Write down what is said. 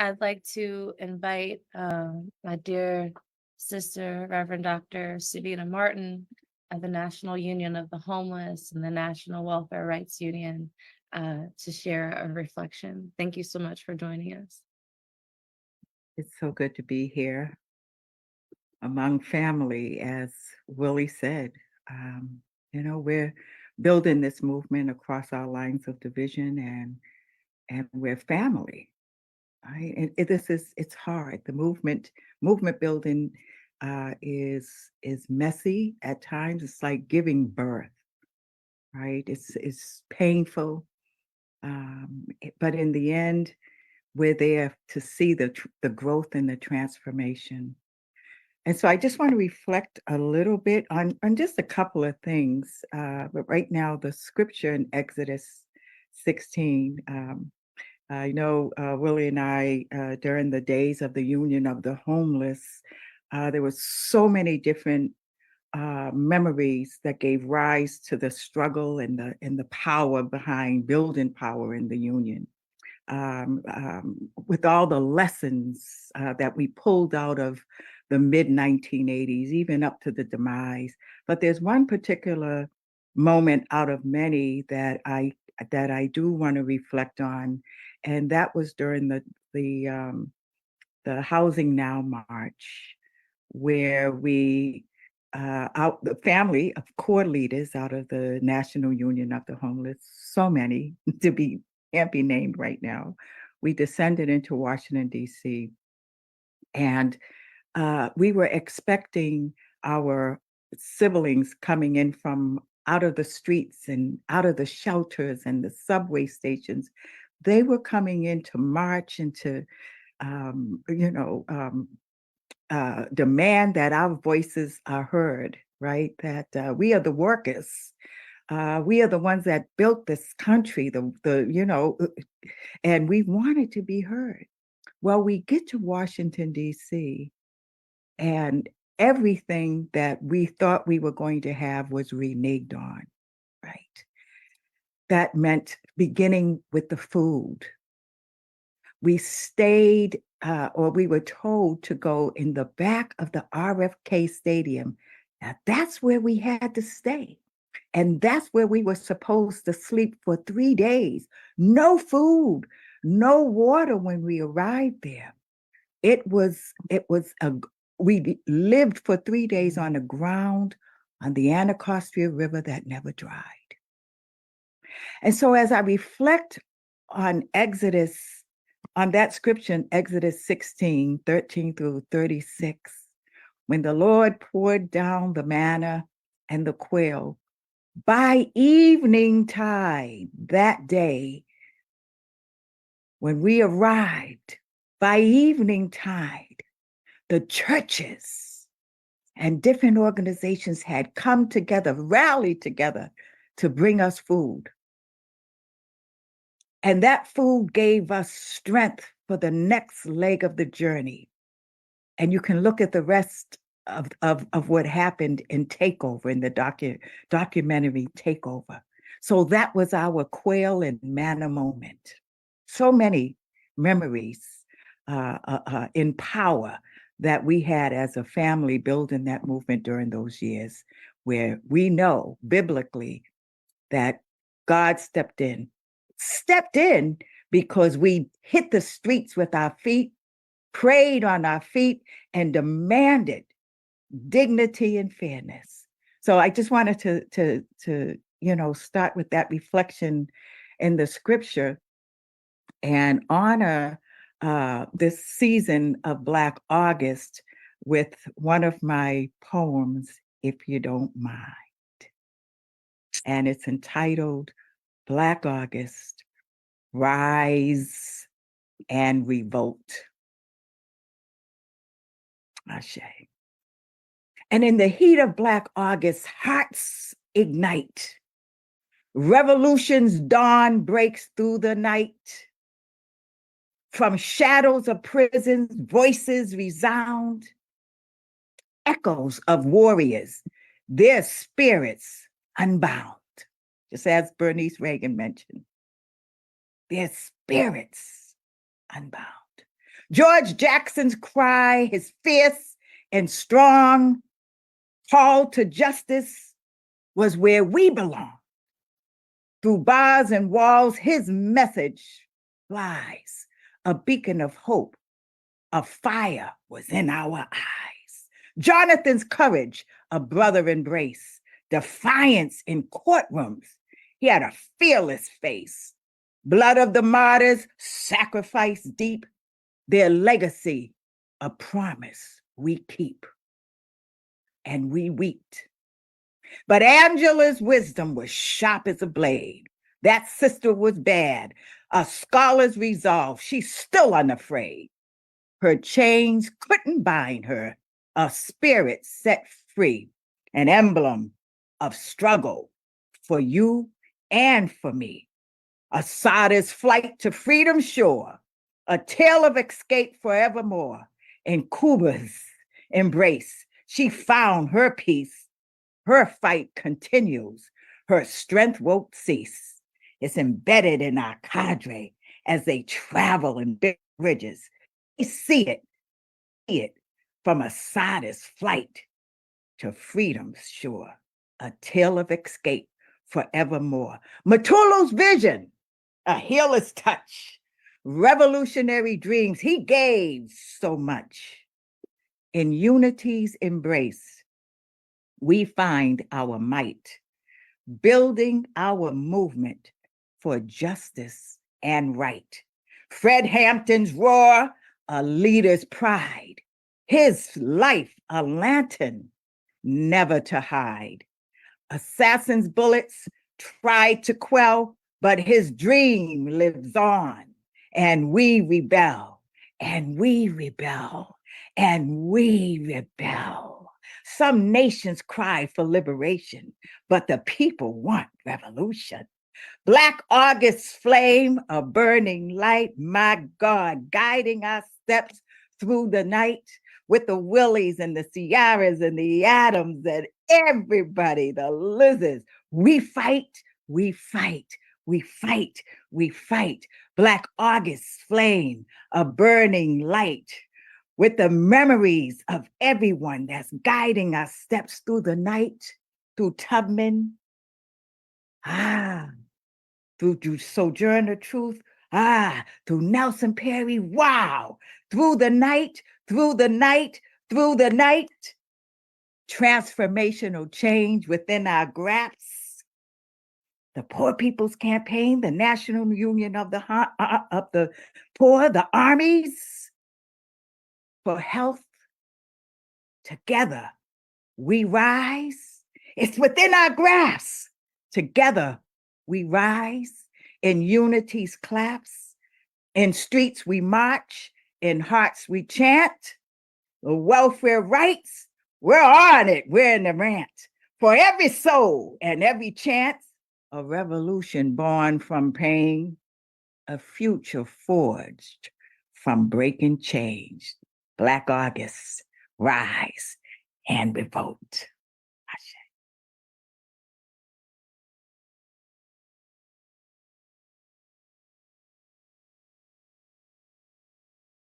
I'd like to invite my dear sister, Reverend Dr. Savina Martin of the National Union of the Homeless and the National Welfare Rights Union to share a reflection. Thank you so much for joining us. It's so good to be here among family, as Willie said. We're building this movement across our lines of division, and we're family. Right? And it's hard. The movement building is messy at times. It's like giving birth, right? It's painful, but in the end, we're there to see the growth and the transformation. And so I just want to reflect a little bit on just a couple of things. But right now, the scripture in Exodus 16. I know Willie and I, during the days of the Union of the Homeless, there were so many different memories that gave rise to the struggle and the power behind building power in the union. With all the lessons that we pulled out of the mid 1980s, even up to the demise. But there's one particular moment out of many that I do want to reflect on, and that was during the Housing Now March, where we out the family of core leaders out of the National Union of the Homeless, so many can't be named right now. We descended into Washington, D.C., and we were expecting our siblings coming in from out of the streets and out of the shelters and the subway stations. They were coming in to march and to, demand that our voices are heard, right? That we are the workers. We are the ones that built this country, and we wanted to be heard. Well, we get to Washington, D.C., and everything that we thought we were going to have was reneged on, right? That meant beginning with the food. We stayed, or we were told to go in the back of the RFK Stadium. Now, that's where we had to stay. And that's where we were supposed to sleep for 3 days. No food, no water when we arrived there. We lived for 3 days on the ground on the Anacostia River that never dried. And so as I reflect on that scripture in Exodus 16, 13 through 36, when the Lord poured down the manna and the quail, by evening tide that day, when we arrived, by evening tide, the churches and different organizations had come together, rallied together to bring us food. And that food gave us strength for the next leg of the journey. And you can look at the rest of what happened in Takeover, in the documentary Takeover. So that was our quail and manna moment. So many memories in power that we had as a family building that movement during those years, where we know biblically that God stepped in because we hit the streets with our feet, prayed on our feet, and demanded dignity and fairness. So I just wanted to start with that reflection in the scripture and honor this season of Black August with one of my poems, if you don't mind. And it's entitled Black August, Rise and Revolt. Ashe. And in the heat of Black August, hearts ignite. Revolution's dawn breaks through the night. From shadows of prisons, voices resound. Echoes of warriors, their spirits unbound. Just as Bernice Reagon mentioned, their spirits unbound. George Jackson's cry, his fierce and strong call to justice was where we belong. Through bars and walls, his message flies, a beacon of hope. A fire was in our eyes. Jonathan's courage, a brother embrace. Defiance in courtrooms. He had a fearless face. Blood of the martyrs, sacrifice deep. Their legacy, a promise we keep. And we wept. But Angela's wisdom was sharp as a blade. That sister was bad. A scholar's resolve, she's still unafraid. Her chains couldn't bind her, a spirit set free, an emblem of struggle for you and for me. Asada's flight to freedom's shore, a tale of escape forevermore. In Cuba's embrace, she found her peace. Her fight continues. Her strength won't cease. It's embedded in our cadre as they travel in big bridges. We see it from Asada's flight to freedom's shore, a tale of escape forevermore. Matulu's vision, a healer's touch, revolutionary dreams. He gave so much. In unity's embrace, we find our might, building our movement for justice and right. Fred Hampton's roar, a leader's pride. His life, a lantern, never to hide. Assassin's bullets tried to quell, but his dream lives on. And we rebel, and we rebel, and we rebel. Some nations cry for liberation, but the people want revolution. Black August's flame, a burning light, my God, guiding our steps through the night with the Willies and the Ciaras and the Adams and everybody, the Lizards. We fight, we fight, we fight, we fight. Black August's flame, a burning light with the memories of everyone that's guiding our steps through the night, through Tubman, through Sojourner Truth, through Nelson Perry, wow, through the night, through the night, through the night, transformational change within our grasp. The Poor People's Campaign, the National Union of the Poor, the armies for health. Together, we rise. It's within our grasp. Together, we rise. In unity's claps. In streets, we march. In hearts, we chant. The welfare rights, we're on it. We're in the rant. For every soul and every chance, a revolution born from pain, a future forged from breaking chains. Black August, rise and revolt.